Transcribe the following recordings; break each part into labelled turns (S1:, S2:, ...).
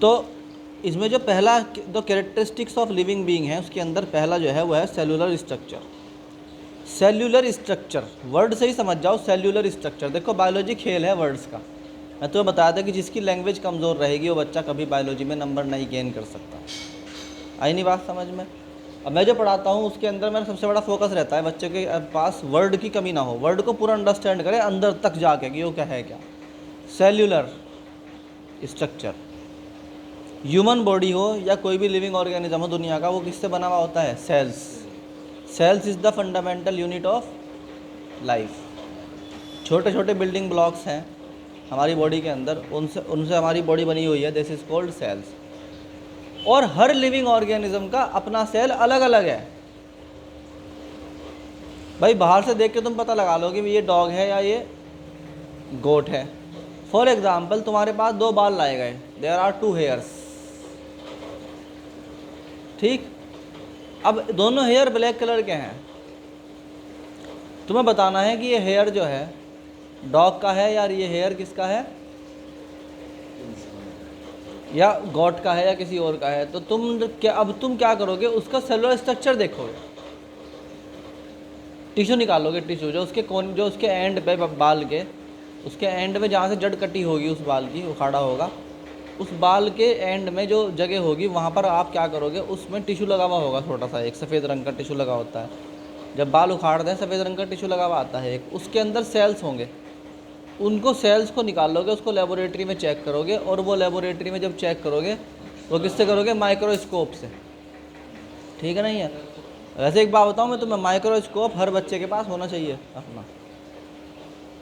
S1: तो इसमें जो पहला दो कैरेक्टरिस्टिक्स ऑफ लिविंग बीइंग है, उसके अंदर पहला जो है वो है cellular structure. Cellular structure word से ही समझ जाओ, सेल्यूलर स्ट्रक्चर। देखो बायोलॉजी खेल है वर्ड्स का। मैं तुम्हें बताया था कि जिसकी लैंग्वेज कमज़ोर रहेगी वो बच्चा कभी बायोलॉजी में नंबर नहीं गेन कर सकता। आई नहीं बात समझ में? अब मैं जो पढ़ाता हूँ उसके अंदर मेरा सबसे बड़ा फोकस रहता है बच्चे के पास वर्ड की कमी ना हो, वर्ड को पूरा अंडरस्टैंड करे अंदर तक जाके कि वो क्या है क्या। सेल्यूलर स्ट्रक्चर, ह्यूमन बॉडी हो या कोई भी लिविंग ऑर्गेनिज्म हो दुनिया का, वो किससे बना हुआ होता है? Cells. Cells is the fundamental unit of life. छोटे छोटे बिल्डिंग ब्लॉक्स हैं हमारी बॉडी के अंदर, उनसे उनसे हमारी बॉडी बनी हुई है, दिस इज़ कॉल्ड सेल्स। और हर लिविंग ऑर्गेनिज्म का अपना सेल अलग अलग है। भाई बाहर से देख के तुम पता लगा लो कि ये डॉग है या ये गोट है। फॉर एग्जाम्पल तुम्हारे पास 2 बाल लाए गए, देयर आर 2 हेयर्स, ठीक। अब दोनों हेयर ब्लैक कलर के हैं, तुम्हें बताना है कि ये हेयर जो है डॉग का है या ये हेयर किसका है, या गॉट का है या किसी और का है। तो तुम क्या करोगे, उसका सेलुलर स्ट्रक्चर देखोगे, टिश्यू निकालोगे, टिश्यू जो उसके एंड पे बाल के, उसके एंड में जहाँ से जड़ कटी होगी उस बाल की, उखाड़ा होगा, उस बाल के एंड में जो जगह होगी वहाँ पर आप क्या करोगे, उसमें टिश्यू लगा हुआ होगा, छोटा सा एक सफ़ेद रंग का टिश्यू लगा होता है। जब बाल उखाड़ते हैं सफ़ेद रंग का टिश्यू लगा हुआ आता है एक, उसके अंदर सेल्स होंगे। उनको सेल्स को निकालोगे, उसको लेबोरेटरी में चेक करोगे, और वो लेबोरेटरी में जब चेक करोगे वो किससे करोगे? माइक्रोस्कोप से, ठीक है नहीं है? वैसे एक बात बताऊँ मैं तुम्हें, माइक्रोस्कोप हर बच्चे के पास होना चाहिए अपना,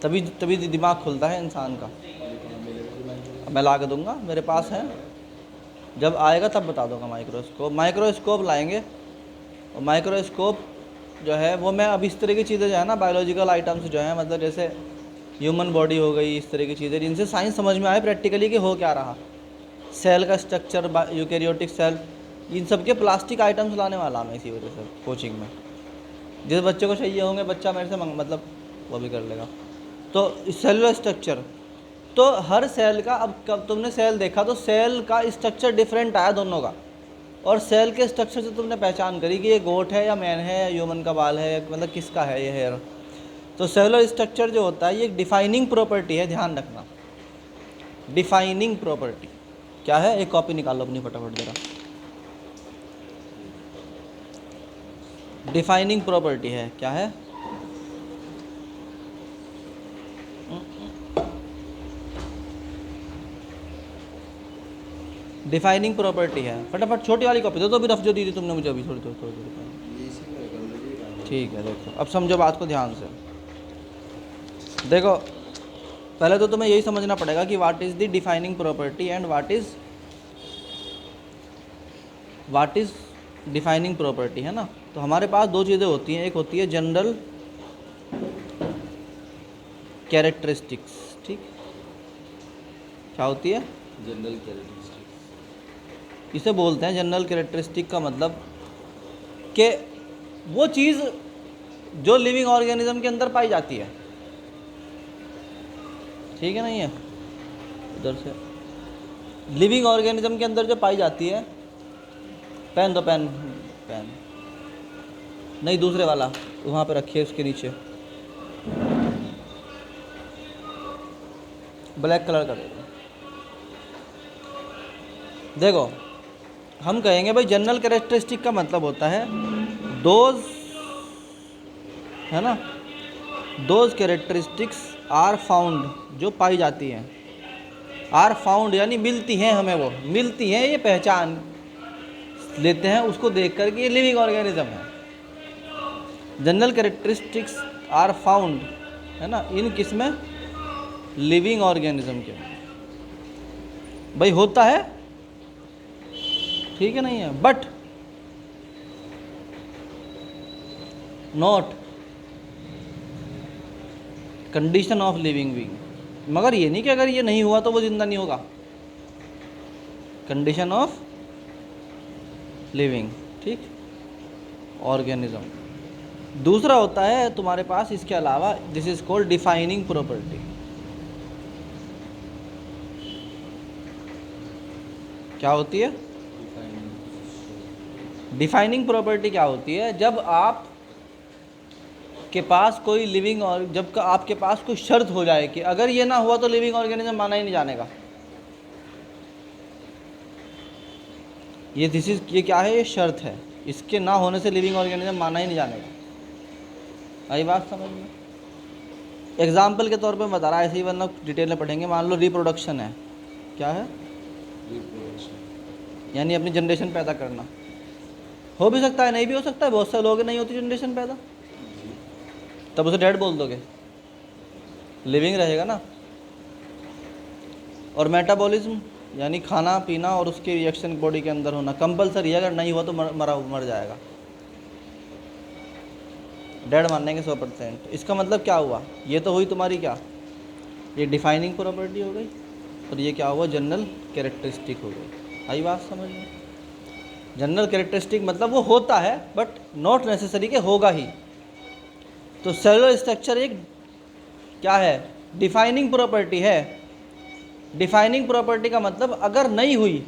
S1: तभी दिमाग खुलता है इंसान का। मैं ला के दूँगा, मेरे पास है, जब आएगा तब बता दूँगा। माइक्रोस्कोप लाएंगे, और माइक्रोस्कोप जो है वो मैं अब इस तरह की चीज़ें जो है ना, बायोलॉजिकल आइटम्स जो हैं, मतलब जैसे ह्यूमन बॉडी हो गई, इस तरह की चीज़ें जिनसे साइंस समझ में आए प्रैक्टिकली कि हो क्या रहा, सेल का स्ट्रक्चर, यूकैरियोटिक सेल, इन सब के प्लास्टिक आइटम्स लाने वाला मैं इसी वजह से कोचिंग में। जिस बच्चे को चाहिए होंगे बच्चा मेरे से मतलब वो भी कर लेगा। तो सेलुलर स्ट्रक्चर, तो हर सेल का, अब कब तुमने सेल देखा तो सेल का स्ट्रक्चर डिफरेंट आया दोनों का, और सेल के स्ट्रक्चर से तुमने पहचान करी कि ये गोट है या मैन है या ह्यूमन का बाल है, मतलब किसका है ये हेयर। तो सेलुलर स्ट्रक्चर जो होता है ये एक डिफाइनिंग प्रॉपर्टी है, ध्यान रखना। डिफाइनिंग प्रॉपर्टी क्या है? एक कॉपी निकालो अपनी फटाफट जरा। डिफाइनिंग प्रॉपर्टी है, क्या है? डिफाइनिंग प्रॉपर्टी है, फटाफट छोटी वाली कॉपी दो तो, अभी रफ जो दी थी तुमने मुझे अभी, थोड़ी ठीक है। देखो अब समझो बात को ध्यान से। देखो पहले तो तुम्हें यही समझना पड़ेगा कि what is the defining property and what is defining property, है ना। तो हमारे पास 2 चीज़ें होती हैं, एक होती है जनरल कैरेक्टरिस्टिक्स, ठीक। क्या होती है?
S2: General characteristics.
S1: इसे बोलते हैं जनरल कैरेक्टरिस्टिक, का मतलब कि वो चीज़ जो लिविंग ऑर्गेनिज्म के अंदर पाई जाती है, ठीक है नहीं है? उधर से लिविंग ऑर्गेनिज्म के अंदर जो पाई जाती है, पेन दो, पेन नहीं, दूसरे वाला वहाँ पे रखिए, उसके नीचे ब्लैक कलर का देखो। देखो हम कहेंगे भाई जनरल कैरेक्टरिस्टिक का मतलब होता है दोज, है ना, दोज कैरेक्टरिस्टिक्स आर फाउंड, जो पाई जाती हैं। आर फाउंड यानी मिलती हैं, हमें वो मिलती हैं, ये पहचान लेते हैं उसको देख कर के ये लिविंग ऑर्गेनिज्म है। जनरल कैरेक्टरिस्टिक्स आर फाउंड, है ना, इन किस में? लिविंग ऑर्गेनिज्म के। भाई होता है, ठीक है नहीं है, but not condition of living being. मगर ये नहीं कि अगर ये नहीं हुआ तो वो जिंदा नहीं होगा, कंडीशन ऑफ लिविंग, ठीक, ऑर्गेनिज्म। दूसरा होता है तुम्हारे पास इसके अलावा, this is called defining property. क्या होती है? डिफाइनिंग प्रॉपर्टी क्या होती है? जब आप के पास कोई लिविंग और जब आपके पास कोई शर्त हो जाए कि अगर ये ना हुआ तो लिविंग ऑर्गेनिज्म माना ही नहीं जानेगा। ये क्या है? ये शर्त है, इसके ना होने से लिविंग ऑर्गेनिज्म माना ही नहीं जानेगा। आई बात समझ में? एग्जाम्पल के तौर पे बता रहा है, ऐसे ही वरना डिटेल में पढ़ेंगे। मान लो रिप्रोडक्शन है। क्या है? यानी अपनी जनरेशन पैदा करना। हो भी सकता है, नहीं भी हो सकता है। बहुत से लोग नहीं होती जनरेशन पैदा, तब उसे डेड बोल दोगे? लिविंग रहेगा ना। और मेटाबॉलिज्म यानी खाना पीना और उसके रिएक्शन बॉडी के अंदर होना कंपलसरी है। अगर नहीं हुआ तो मर जाएगा। डेड मानेंगे 100%। इसका मतलब क्या हुआ? ये तो हुई तुम्हारी क्या, ये डिफाइनिंग प्रॉपर्टी हो गई, और ये क्या हुआ? जनरल कैरेक्टरिस्टिक हो गई। आई बात समझ में? जनरल कैरेक्टरिस्टिक मतलब वो होता है बट नॉट नेसेसरी कि होगा ही। तो सेलुलर स्ट्रक्चर एक क्या है? डिफाइनिंग प्रॉपर्टी है। डिफाइनिंग प्रॉपर्टी का मतलब अगर नहीं हुई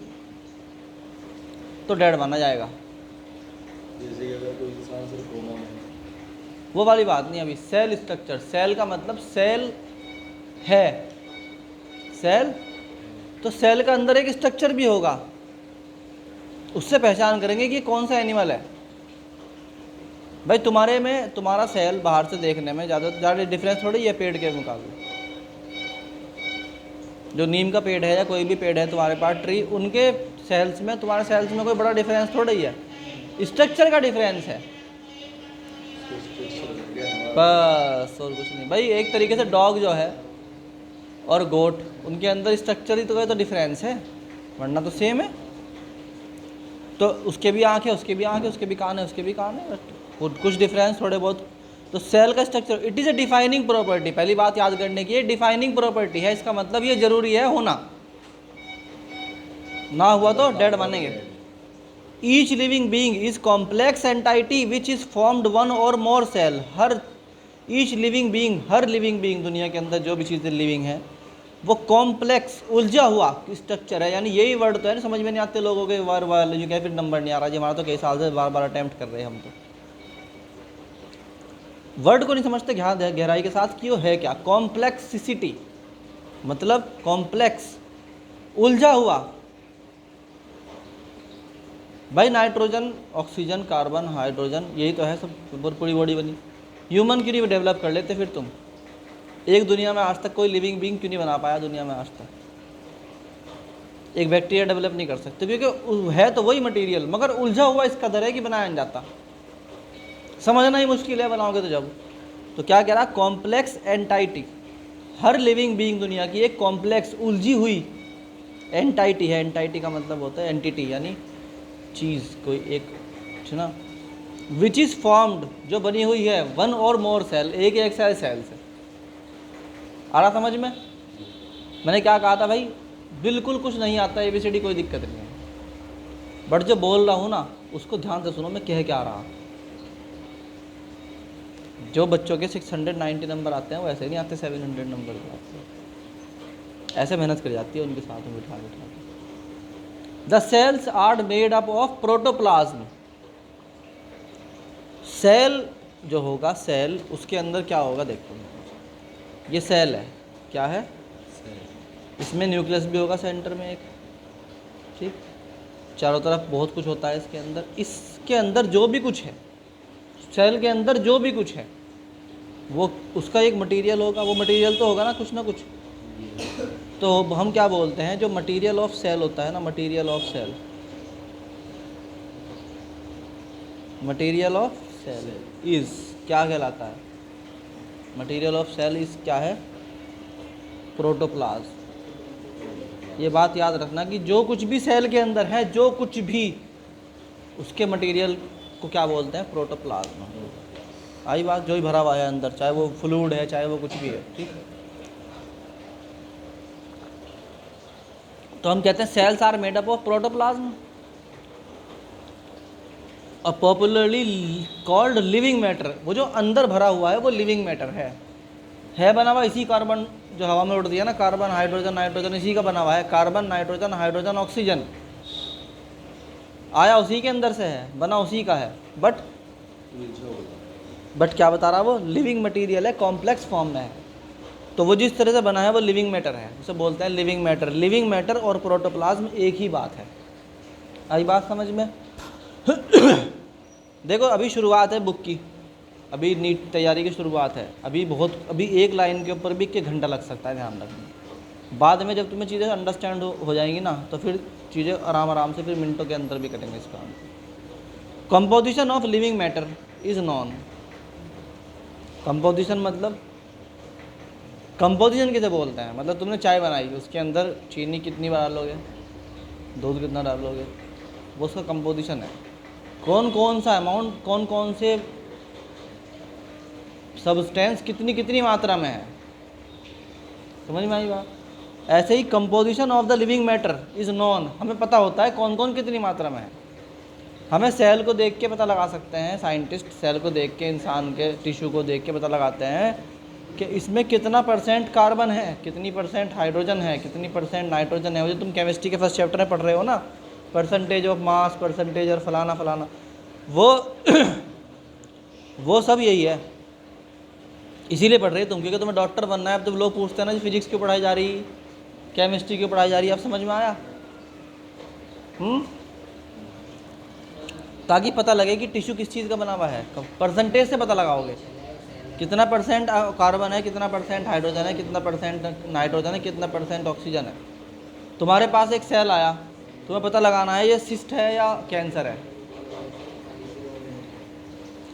S1: तो डेड माना जाएगा।
S2: जैसे कि अगर कोई इंसान सिर्फ कोमा में है,
S1: वो वाली बात नहीं। अभी सेल स्ट्रक्चर, सेल का मतलब सेल है। सेल तो सेल का अंदर एक स्ट्रक्चर भी होगा, उससे पहचान करेंगे कि कौन सा एनिमल है। भाई तुम्हारे में तुम्हारा सेल बाहर से देखने में ज़्यादा डिफरेंस थोड़ी है पेड़ के मुकाबले। जो नीम का पेड़ है या कोई भी पेड़ है तुम्हारे पास ट्री, उनके सेल्स में तुम्हारे सेल्स में कोई बड़ा डिफरेंस थोड़ा ही है, स्ट्रक्चर का डिफरेंस है बस, और कुछ नहीं। भाई एक तरीके से डॉग जो है और गोट, उनके अंदर स्ट्रक्चर ही तो डिफरेंस है, वरना तो सेम है। तो उसके भी आँख है, उसके भी आँख है, उसके भी कान है, उसके भी कान है, कुछ डिफरेंस थोड़े बहुत। तो सेल का structure it is a defining property. पहली बात याद करने की, ये डिफाइनिंग प्रॉपर्टी है। इसका मतलब ये जरूरी है होना, ना हुआ तो डेड मानेंगे। Each living being is complex entity which is formed one और मोर सेल। हर ईच लिविंग बीइंग, हर लिविंग बीइंग, दुनिया के अंदर जो भी चीज़ें लिविंग है वो कॉम्प्लेक्स, उलझा हुआ स्ट्रक्चर है। यानी यही वर्ड तो है ना, समझ में नहीं आते लोगों के, बार बार जो क्या फिर नंबर नहीं आ रहा जी हमारा, तो कई साल से बार बार अटैम्प्ट कर रहे हैं हम। तो वर्ड को नहीं समझते गहराई के साथ कि वो है क्या। कॉम्प्लेक्सिटी मतलब कॉम्प्लेक्स, उलझा हुआ। भाई नाइट्रोजन, ऑक्सीजन, कार्बन, हाइड्रोजन, यही तो है सब, पूरी बॉडी बनी। ह्यूमन क्यों नहीं डेवलप कर लेते फिर तुम? एक दुनिया में आज तक कोई लिविंग बीइंग क्यों नहीं बना पाया दुनिया में आज तक? एक बैक्टीरिया डेवलप नहीं कर सकते क्योंकि है तो वही मटेरियल, मगर उलझा हुआ इस कदर है कि बनाया नहीं जाता। समझना ही मुश्किल है, बनाओगे तो जब। तो क्या कह रहा? Complex entity. हर लिविंग बीइंग दुनिया की एक कॉम्प्लेक्स, उलझी हुई एंटाइटी है। एंटाइटी का मतलब होता है एंटिटी, यानी चीज़, कोई एक, ना। विच इज़ फॉर्म्ड, जो बनी हुई है वन और मोर सेल, एक सेल से। आ रहा समझ में? मैंने क्या कहा था भाई? बिल्कुल कुछ नहीं आता ABCD, कोई दिक्कत नहीं है, बट जो बोल रहा हूँ ना उसको ध्यान से सुनो मैं कह क्या रहा। जो बच्चों के 690 नंबर आते हैं वो ऐसे नहीं आते 700 नंबर के आते हैं। ऐसे मेहनत कर जाती है उनके साथ में बिठा के। The cells are made up of protoplasm. Cell जो होगा, सेल उसके अंदर क्या होगा? देखो ये सेल है, क्या है? इसमें न्यूक्लियस भी होगा सेंटर में एक, ठीक। चारों तरफ बहुत कुछ होता है इसके अंदर। इसके अंदर जो भी कुछ है, सेल के अंदर जो भी कुछ है, वो उसका एक मटेरियल होगा। वो मटेरियल तो होगा ना कुछ ना कुछ। तो हम क्या बोलते हैं, जो मटेरियल ऑफ सेल होता है ना, material of cell, material of cell is क्या कहलाता है? मटेरियल ऑफ सेल इज़ क्या है? प्रोटोप्लाज्म। ये बात याद रखना कि जो कुछ भी सेल के अंदर है, जो कुछ भी, उसके मटेरियल को क्या बोलते हैं? प्रोटोप्लाज्म। आई बात? जो ही भरा हुआ है अंदर, चाहे वो फ्लूइड है, चाहे वो कुछ भी है, ठीक। तो हम कहते हैं cells are made up of protoplasm, और पॉपुलरली कॉल्ड लिविंग मैटर। वो जो अंदर भरा हुआ है वो लिविंग मैटर है बना हुआ इसी कार्बन जो हवा में उड़ दिया ना, कार्बन, हाइड्रोजन, नाइट्रोजन, इसी का बना हुआ है। कार्बन, नाइट्रोजन, हाइड्रोजन, ऑक्सीजन, आया उसी के अंदर से है, बना उसी का है, बट
S2: उलझा होगा।
S1: क्या बता रहा वो लिविंग मटेरियल है, कॉम्प्लेक्स फॉर्म में है। तो वो जिस तरह से बना है वो लिविंग मैटर है, उसे बोलते हैं लिविंग मैटर। लिविंग मैटर और प्रोटोप्लाज्म एक ही बात है। आई बात समझ में? देखो अभी शुरुआत है बुक की, अभी नीट तैयारी की शुरुआत है, अभी एक लाइन के ऊपर भी 1 घंटा लग सकता है, ध्यान रखना। बाद में जब तुम्हें चीज़ें अंडरस्टैंड हो जाएंगी ना, तो फिर चीज़ें आराम से फिर मिनटों के अंदर भी करेंगे इसका। Composition of living matter is non. Composition मतलब, कंपोजिशन किसे बोलते हैं? मतलब तुमने चाय बनाई, उसके अंदर चीनी कितनी डालोगे, दूध कितना डालोगे, वो उसका कंपोजिशन है। कौन कौन सा अमाउंट, कौन कौन से सब्सटेंस कितनी मात्रा में है, समझ में आई बात? ऐसे ही composition of the living matter is non, हमें पता होता है कौन कौन कितनी मात्रा में है। हमें सेल को देख के पता लगा सकते हैं, साइंटिस्ट सेल को देख के, इंसान के टिश्यू को देख के पता लगाते हैं कि इसमें कितना % कार्बन है, कितनी % हाइड्रोजन है, कितनी % नाइट्रोजन है। वो जो तुम केमिस्ट्री के फर्स्ट चैप्टर में पढ़ रहे हो ना, परसेंटेज ऑफ मास, परसेंटेज और फलाना फलाना, वो सब यही है। इसीलिए पढ़ रहे हो तुम, क्योंकि तुम्हें डॉक्टर बनना है। अब जब लोग पूछते हैं ना, फिजिक्स क्यों पढ़ाई जा रही, केमिस्ट्री क्यों पढ़ाई जा रही है, अब समझ में आया? ताकि पता लगे कि टिश्यू किस चीज़ का बना हुआ है। परसेंटेज से पता लगाओगे कितना % कार्बन है, कितना % हाइड्रोजन है, कितना % नाइट्रोजन है, कितना % ऑक्सीजन है। तुम्हारे पास एक सेल आया, तुम्हें पता लगाना है ये सिस्ट है या कैंसर है।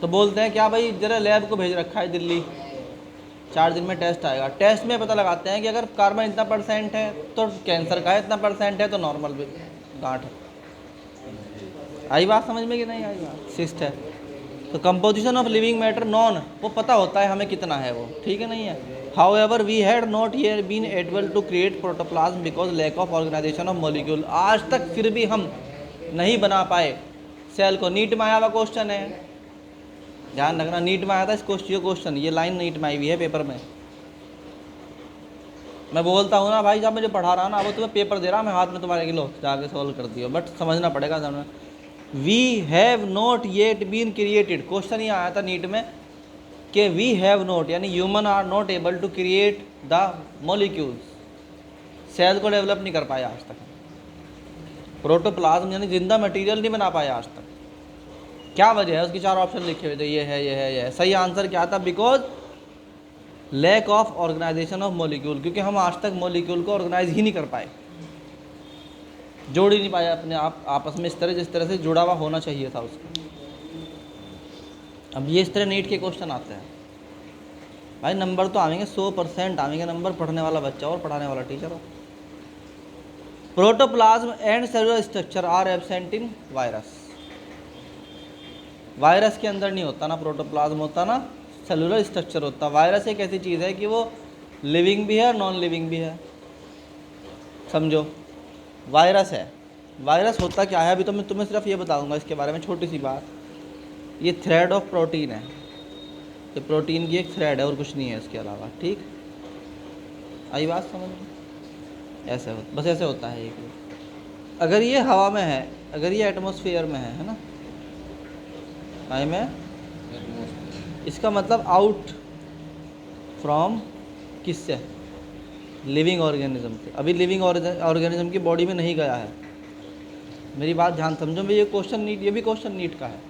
S1: तो बोलते हैं क्या भाई, जरा लैब को भेज रखा है दिल्ली, 4 दिन में टेस्ट आएगा। टेस्ट में पता लगाते हैं कि अगर कार्बन इतना % है तो कैंसर का है, इतना % है तो नॉर्मल गांठ है। आई बात समझ में कि नहीं आई बात? सिस्ट है। तो composition of living matter non, वो पता होता है हमें कितना है वो, ठीक है नहीं है। However we had not here been able to create protoplasm because lack of organisation of molecule. आज तक फिर भी हम नहीं बना पाए सेल को। नीट में आया हुआ क्वेश्चन है, ध्यान रखना, नीट में आया था इस क्वेश्चन, ये लाइन नीट में आई हुई है पेपर में। मैं बोलता हूँ ना भाई साहब, मुझे पढ़ा रहा ना, अब तुम्हें पेपर दे रहा मैं हाथ में तुम्हारे, किलो जाके सॉल्व कर दियो, बट समझना पड़ेगा समझ। We have not yet been created, question ये आया था नीट में कि वी हैव नॉट, यानी human are not able to create the molecules. Cell को डेवलप नहीं कर पाया आज तक। प्रोटोप्लाज्म यानी जिंदा मटेरियल नहीं बना पाया आज तक। क्या वजह है? उसकी 4 ऑप्शन लिखे हुए थे, ये है, ये है, ये है। सही आंसर क्या था? Because lack of organisation of molecule, क्योंकि हम आज तक मॉलिक्यूल को ऑर्गेनाइज ही नहीं कर पाए, जोड़ ही नहीं पाया अपने आप आपस में इस तरह जिस तरह से जुड़ा हुआ होना चाहिए था उसका। अब ये इस तरह नीट के क्वेश्चन आते हैं भाई, नंबर तो आएंगे 100% आएंगे नंबर, पढ़ने वाला बच्चा और पढ़ाने वाला टीचर हो। Protoplasm and cellular structure are absent in virus. Virus के अंदर नहीं होता ना प्रोटोप्लाज्म होता ना सेलुलर स्ट्रक्चर होता। वायरस एक ऐसी चीज़ है कि वो लिविंग भी है और नॉन लिविंग भी है, समझो। वायरस है, वायरस होता क्या है अभी तो मैं तुम्हें सिर्फ ये बताऊंगा इसके बारे में, छोटी सी बात। ये थ्रेड ऑफ प्रोटीन है, ये प्रोटीन की एक थ्रेड है और कुछ नहीं है इसके अलावा, ठीक? आई बात समझ में? ऐसे हो, बस ऐसे होता है ये। अगर ये हवा में है, अगर ये एटमॉस्फेयर में है ना, आई में, इसका मतलब आउट फ्रॉम किससे? लिविंग ऑर्गेनिज्म से। अभी लिविंग ऑर्गेनिज्म की बॉडी में नहीं गया है। मेरी बात ध्यान समझो भाई, ये क्वेश्चन नीट, ये भी क्वेश्चन नीट का है।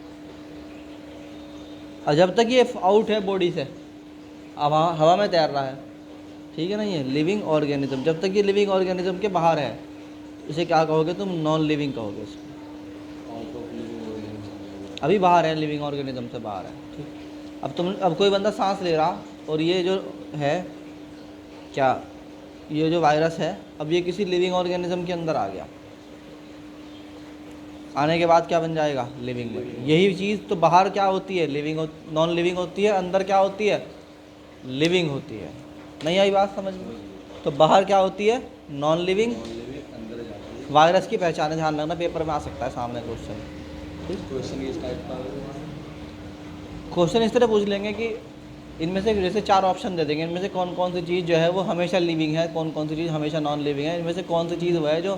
S1: और जब तक ये आउट है बॉडी से, अब हवा में तैर रहा है, ठीक है नहीं है, लिविंग ऑर्गेनिज्म। जब तक ये लिविंग ऑर्गेनिज्म के बाहर है, इसे क्या कहोगे तुम? नॉन लिविंग कहोगे इसको। अभी बाहर है, लिविंग ऑर्गेनिज्म से बाहर है, ठीक। अब कोई बंदा सांस ले रहा और ये जो है क्या, ये जो वायरस है, अब ये किसी लिविंग ऑर्गेनिज्म के अंदर आ गया, आने के बाद क्या बन जाएगा? लिविंग में। यही चीज़ तो बाहर क्या होती है? लिविंग, नॉन लिविंग होती है, अंदर क्या होती है? लिविंग होती है। नहीं आई बात समझ में? तो बाहर क्या होती है? नॉन लिविंग, वायरस की पहचान है, ध्यान रखना, पेपर में आ सकता है सामने क्वेश्चन। क्वेश्चन इस तरह पूछ लेंगे कि इनमें से जैसे 4 ऑप्शन दे देंगे, इनमें से कौन कौन सी चीज़ जो है वो हमेशा लिविंग है, कौन कौन सी चीज़ हमेशा नॉन लिविंग है, इनमें से कौन सी चीज़ वो है जो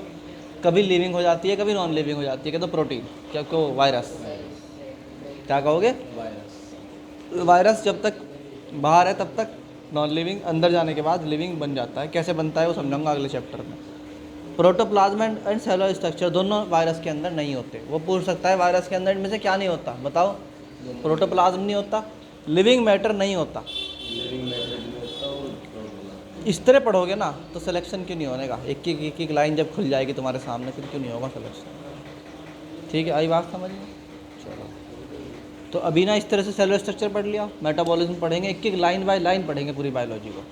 S1: कभी लिविंग हो जाती है, कभी नॉन लिविंग हो जाती है। क्या तो प्रोटीन, क्या को वायरस, क्या कहोगे?
S2: वायरस।
S1: वायरस जब तक बाहर है तब तक नॉन लिविंग, अंदर जाने के बाद लिविंग बन जाता है। कैसे बनता है वो समझाऊंगा अगले चैप्टर में। प्रोटोप्लाज्म एंड सेलुलर स्ट्रक्चर दोनों वायरस के अंदर नहीं होते। वो पूछ सकता है वायरस के अंदर इनमें से क्या नहीं होता, बताओ। प्रोटोप्लाज्म नहीं होता, लिविंग मैटर नहीं होता।
S2: लिविंग मैटर नहीं होता और प्रोटोप्लाज्म।
S1: इस तरह पढ़ोगे ना तो सिलेक्शन क्यों नहीं होनेगा। एक एक लाइन जब खुल जाएगी तुम्हारे सामने फिर क्यों नहीं होगा सिलेक्शन। ठीक है, आई बात समझ में? चलो, तो अभी ना इस तरह से सेलुलर स्ट्रक्चर पढ़ लिया, मेटाबॉलिज्म पढ़ेंगे, एक एक लाइन बाय लाइन पढ़ेंगे पूरी बायोलॉजी को।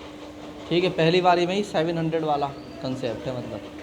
S1: ठीक है, पहली बारी में ही 700 वाला कंसेप्ट है मतलब।